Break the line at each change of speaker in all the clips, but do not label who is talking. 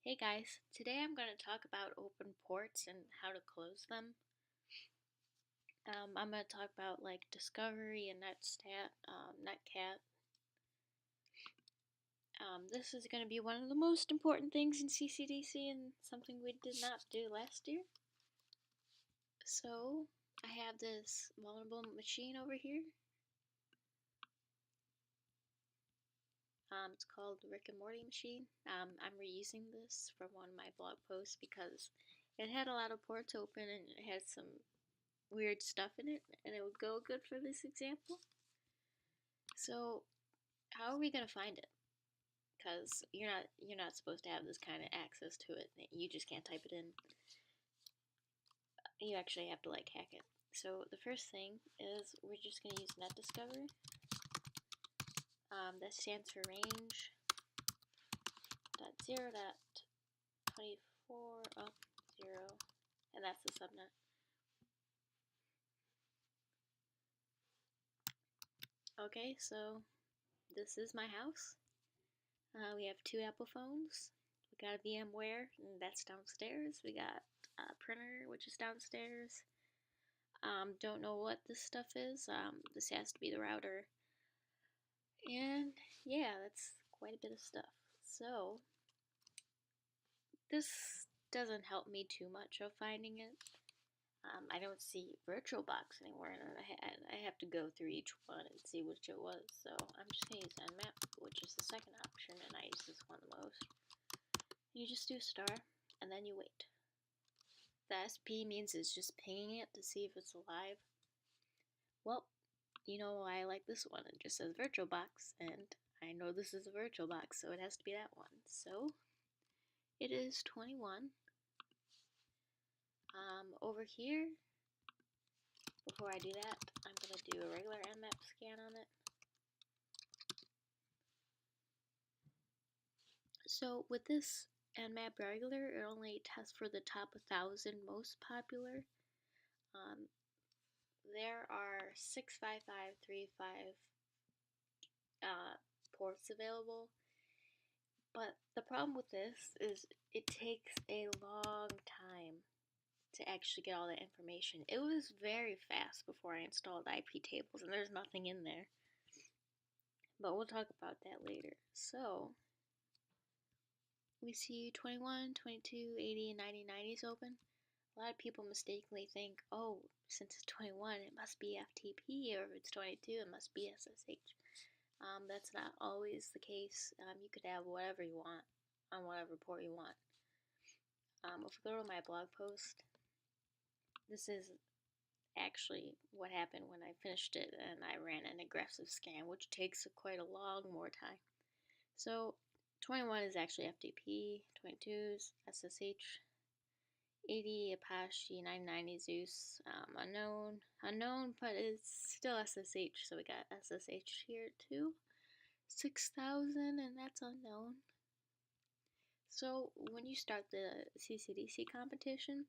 Hey guys, today I'm going to talk about open ports and how to close them. I'm going to talk about like discovery and netcat. This is going to be one of the most important things in CCDC and something we did not do last year. So I have this vulnerable machine over here. It's called the Rick and Morty machine. I'm reusing this from one of my blog posts because it had a lot of ports open and it had some weird stuff in it, and it would go good for this example. So how are we gonna find it? Because you're not supposed to have this kind of access to it. You just can't type it in. You actually have to like hack it. So the first thing is we're just gonna use net discover. That stands for range .0.24 0, and that's the subnet. Okay, so this is my house. We have two Apple phones. We got a VMware, and that's downstairs. We got a printer, which is downstairs. Don't know what this stuff is. This has to be the router. And yeah, that's quite a bit of stuff. So this doesn't help me too much of finding it. I don't see VirtualBox anywhere, and I have to go through each one and see which it was. So I'm just gonna use Nmap, which is the second option, and I use this one the most. You just do star, and then you wait. The SP means it's just pinging it to see if it's alive. Well, you know why I like this one. It just says VirtualBox, and I know this is a VirtualBox, so it has to be that one. So it is 21. Over here, before I do that, I'm going to do a regular Nmap scan on it. So with this Nmap regular, it only tests for the top 1,000 most popular. There are 65535 ports available, but the problem with this is it takes a long time to actually get all that information. It was very fast before I installed IPtables, and there's nothing in there, but we'll talk about that later. So we see 21, 22, 80, and 90, 90s open. A lot of people mistakenly think, oh, since it's 21, it must be FTP, or if it's 22, it must be SSH. That's not always the case. You could have whatever you want on whatever port you want. If we go to my blog post, this is actually what happened when I finished it and I ran an aggressive scan, which takes quite a long more time. So 21 is actually FTP, 22 is SSH, 80 Apache, 990 Zeus, unknown, but it's still SSH, so we got SSH here too. 6,000, and that's unknown. So when you start the CCDC competition,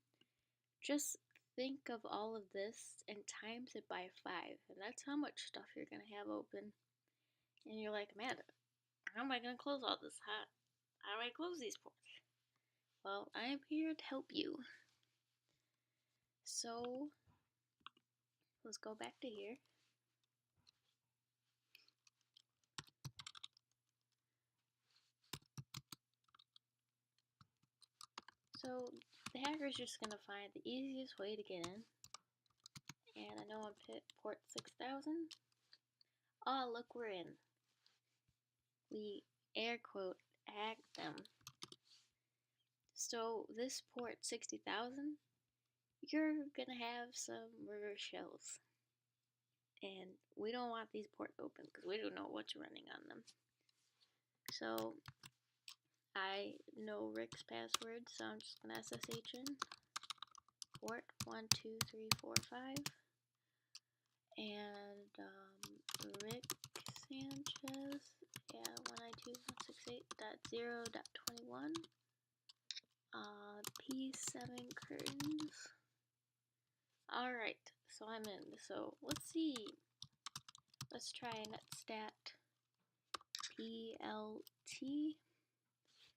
just think of all of this and times it by 5, and that's how much stuff you're going to have open. And you're like, Amanda, how am I going to close all this? How do I close these ports? Well, I am here to help you. So let's go back to here. So the hacker is just going to find the easiest way to get in. And I know on port 6000. Oh, look, we're in. We air quote hacked them. So this port 60,000, you're going to have some reverse shells. And we don't want these ports open because we don't know what's running on them. So I know Rick's password, so I'm just gonna SSH in port 1, 2, 3, 4, 5, and Rick Sanchez, yeah, 192.168.0.21, P7 curtains. All right, so I'm in. So let's see. Let's try netstat PLT.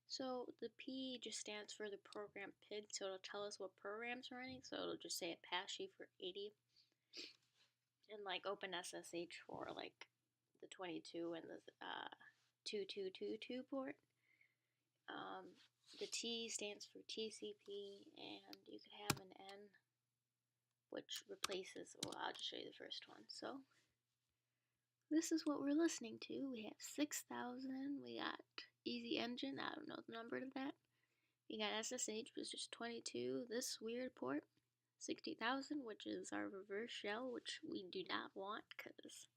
So the P just stands for the program PID, so it'll tell us what program's running. So it'll just say Apache for 80, and like OpenSSH for like the 22 and the 2222 port. The T stands for TCP, and you could have an N, which replaces, well, I'll just show you the first one. So this is what we're listening to. We have 6,000, we got Easy Engine, I don't know the number to that. We got SSH, which is 22, this weird port, 60,000, which is our reverse shell, which we do not want because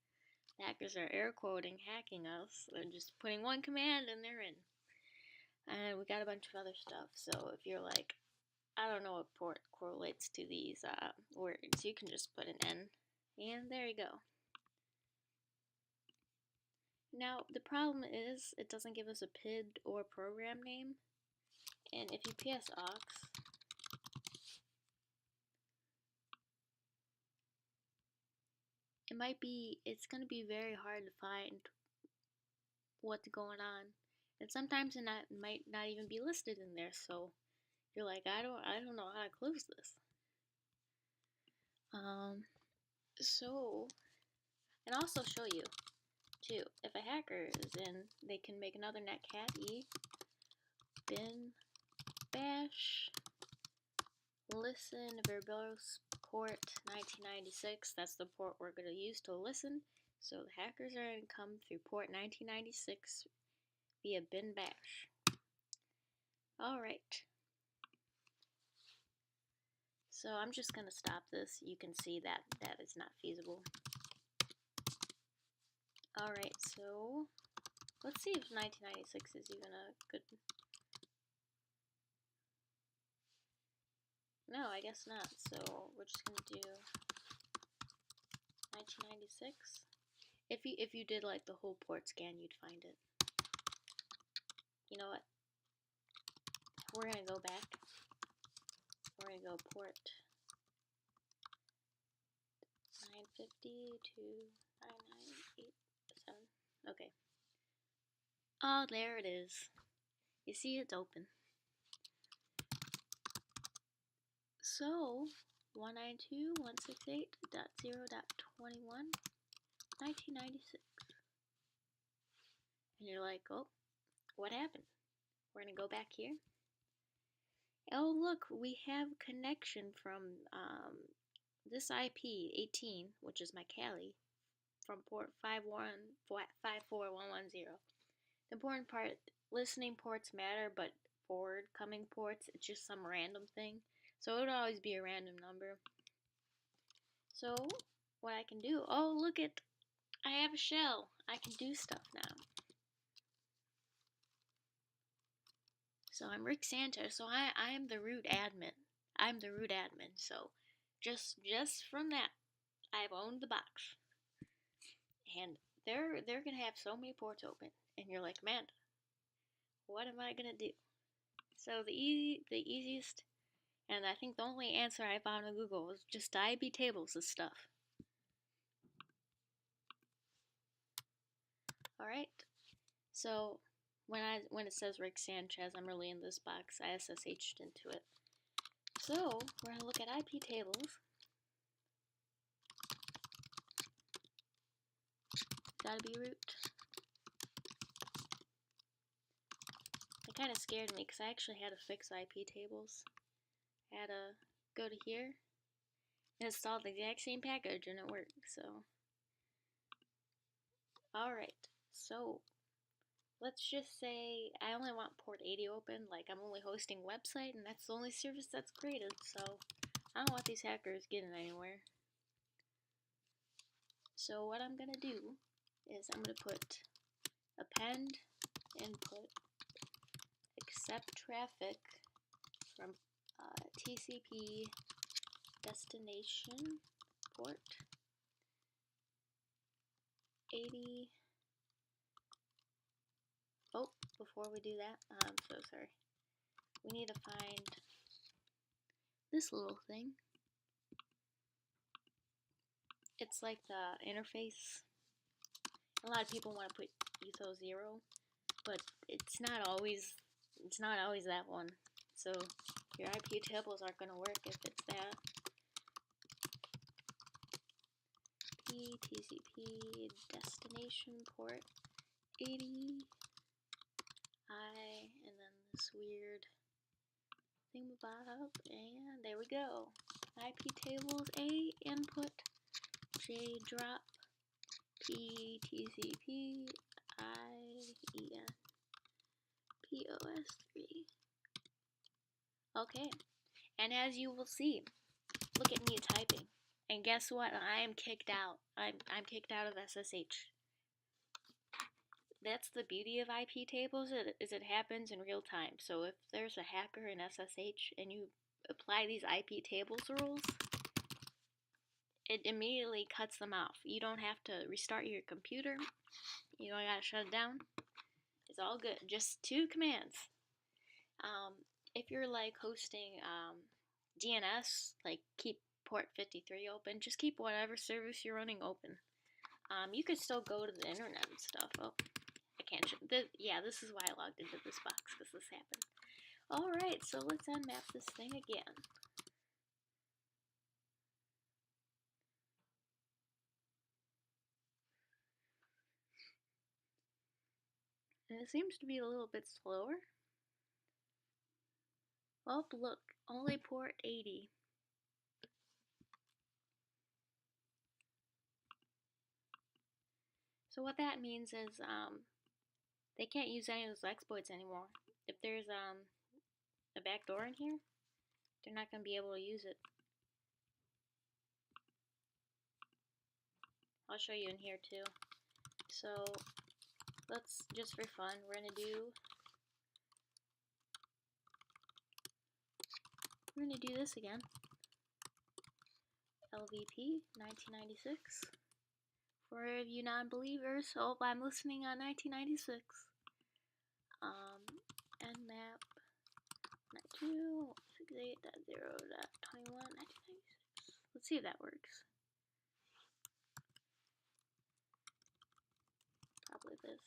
hackers are air quoting hacking us. They're just putting one command and they're in. And we got a bunch of other stuff. So if you're like, I don't know what port correlates to these words, you can just put an N, and there you go. Now the problem is it doesn't give us a PID or program name, and if you ps aux, it's going to be very hard to find what's going on, and sometimes it might not even be listed in there. So you're like, I don't know how to close this. So, and also show you too, if a hacker is in, they can make another netcat e bin bash listen verbose port 1996. That's the port we're going to use to listen. So the hackers are going to come through port 1996 via bin bash. Alright. So I'm just going to stop this. You can see that that is not feasible. Alright, so let's see if 1996 is even a good... No, I guess not. So we're just going to do 1996. If you did like the whole port scan, you'd find it. You know what? We're going to go back. We're going to go port 950 to 9987. Okay. Oh, there it is. You see, it's open. So, 192.168.0.21, 1996. And you're like, oh, what happened? We're going to go back here. Oh, look, we have connection from this IP 18, which is my Cali, from port 54110. The important part, listening ports matter, but forward coming ports, it's just some random thing. So it would always be a random number. So what I can do, oh look it, I have a shell. I can do stuff now. So I'm Rick Sanchez, so I am the root admin. I'm the root admin, so just from that, I've owned the box. And they're gonna have so many ports open, and you're like, Amanda, what am I gonna do? So the easiest, and I think the only answer I found on Google was just IPtables stuff. Alright, so when it says Rick Sanchez, I'm really in this box. I SSH'd into it. So we're gonna look at IPtables. Gotta be root. It kind of scared me because I actually had to fix IPtables. I had to go to here and install the exact same package and it worked. So, alright, so let's just say I only want port 80 open, like I'm only hosting a website and that's the only service that's created, so I don't want these hackers getting anywhere. So what I'm gonna do is I'm gonna put append input accept traffic from TCP destination port 80. Oh, before we do that, I'm so sorry. We need to find this little thing. It's like the interface. A lot of people want to put Etho 0, but it's not always it's not always that one. So your IP tables aren't going to work if it's that. TCP destination port 80 I, and then this weird thingamabob, and there we go. IPtables A input J drop P TCP IEN POS3. Okay, and as you will see, look at me typing. And guess what? I am kicked out. I'm kicked out of SSH. That's the beauty of IPtables, is it happens in real time. So if there's a hacker in SSH and you apply these IPtables rules, it immediately cuts them off. You don't have to restart your computer. You don't gotta shut it down. It's all good. Just 2 commands. If you're like hosting DNS, like keep port 53 open. Just keep whatever service you're running open. You could still go to the internet and stuff. Oh, I can't. Yeah, this is why I logged into this box, because this happened. Alright, so let's unmap this thing again. And it seems to be a little bit slower. Oh, look, only port 80. So what that means is they can't use any of those exploits anymore. If there's a backdoor in here, they're not going to be able to use it. I'll show you in here too. So let's, just for fun, we're going to do this again. LVP 1996. For you non-believers, hope I'm listening on 1996. Nmap 92.168.0.21 1996. Let's see if that works. Probably this.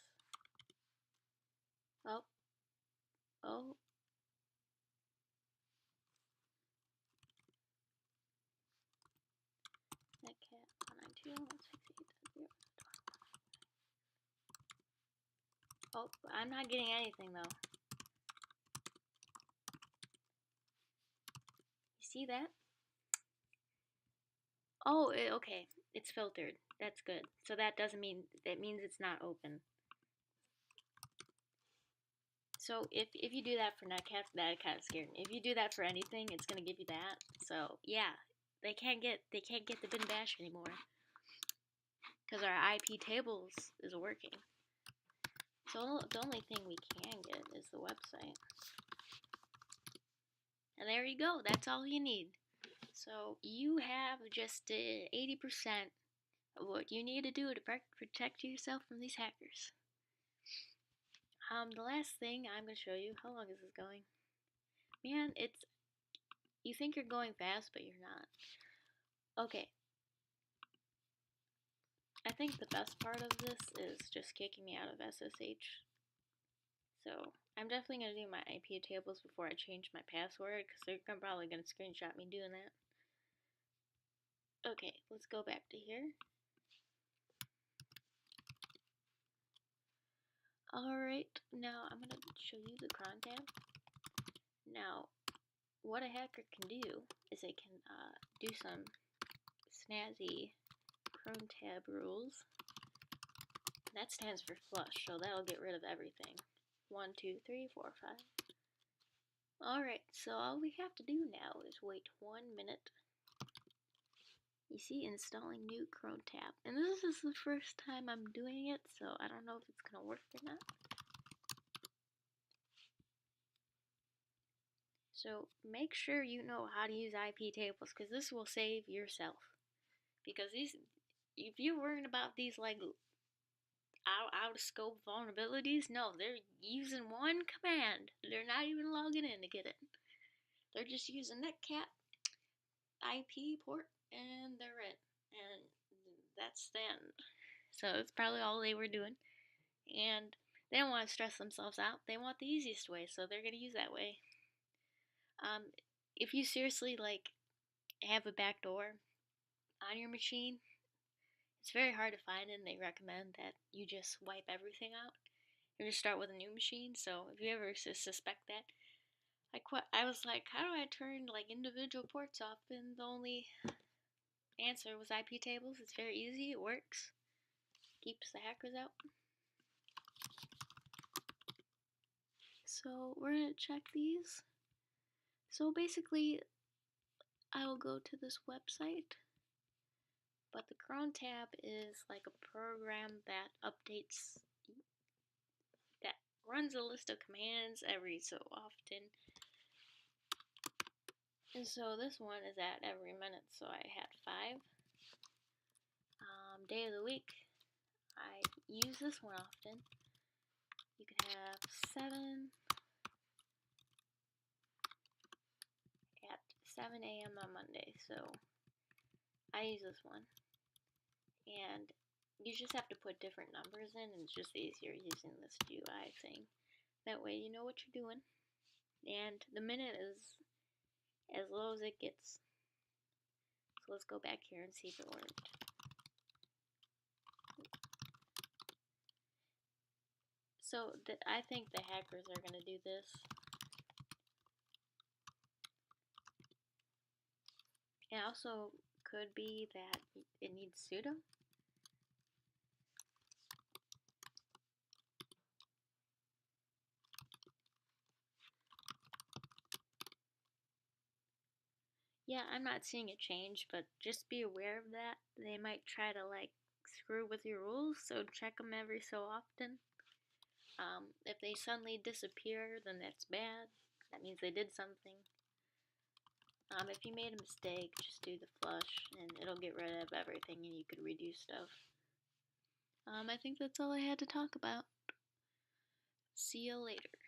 Oh. Netcat 192.168.0. Oh, I'm not getting anything though. You see that? Oh, okay. It's filtered. That's good. So that doesn't mean, that means it's not open. So if you do that for netcats, that kind of scared me. If you do that for anything, it's gonna give you that. So yeah, they can't get the bin bash anymore because our IPtables is working. So the only thing we can get is the website. And there you go. That's all you need. So you have just 80% of what you need to do to protect yourself from these hackers. The last thing I'm going to show you, how long is this going? Man, you think you're going fast, but you're not. Okay. I think the best part of this is just kicking me out of SSH. So, I'm definitely going to do my IPtables before I change my password, because they're probably going to screenshot me doing that. Okay, let's go back to here. Alright, now I'm going to show you the cron tab. Now, what a hacker can do is they can do some snazzy cron tab rules. That stands for flush, so that'll get rid of everything. 1, 2, 3, 4, 5. Alright, so all we have to do now is wait 1 minute. You see, installing new cron tab. And this is the first time I'm doing it, so I don't know if it's going to work or not. So make sure you know how to use IPtables, because this will save yourself. Because if you're worrying about these like out of scope vulnerabilities, no, they're using one command. They're not even logging in to get it. They're just using netcat IP port, and they're it. And that's the end. So it's probably all they were doing. And They don't want to stress themselves out. They want the easiest way, so they're gonna use that way. Um, if you seriously like have a backdoor on your machine, it's very hard to find, and they recommend that you just wipe everything out and just start with a new machine. So if you ever suspect that, I was like, how do I turn like individual ports off? And the only answer was IPtables. It's very easy. It works. Keeps the hackers out. So we're gonna check these. So basically, I will go to this website, but the cron tab is like a program that updates, that runs a list of commands every so often. And so this one is at every minute, so I had 5. Day of the week, I use this one often. You can have 7 at 7 a.m. on Monday, so I use this one. And you just have to put different numbers in, and it's just easier using this GUI thing. That way you know what you're doing. And the minute is as low as it gets. So let's go back here and see if it worked. So I think the hackers are going to do this. It also could be that it needs sudo. Yeah, I'm not seeing it change, but just be aware of that. They might try to like screw with your rules, so check them every so often. If they suddenly disappear, then that's bad. That means they did something. If you made a mistake, just do the flush, and it'll get rid of everything, and you could redo stuff. I think that's all I had to talk about. See you later.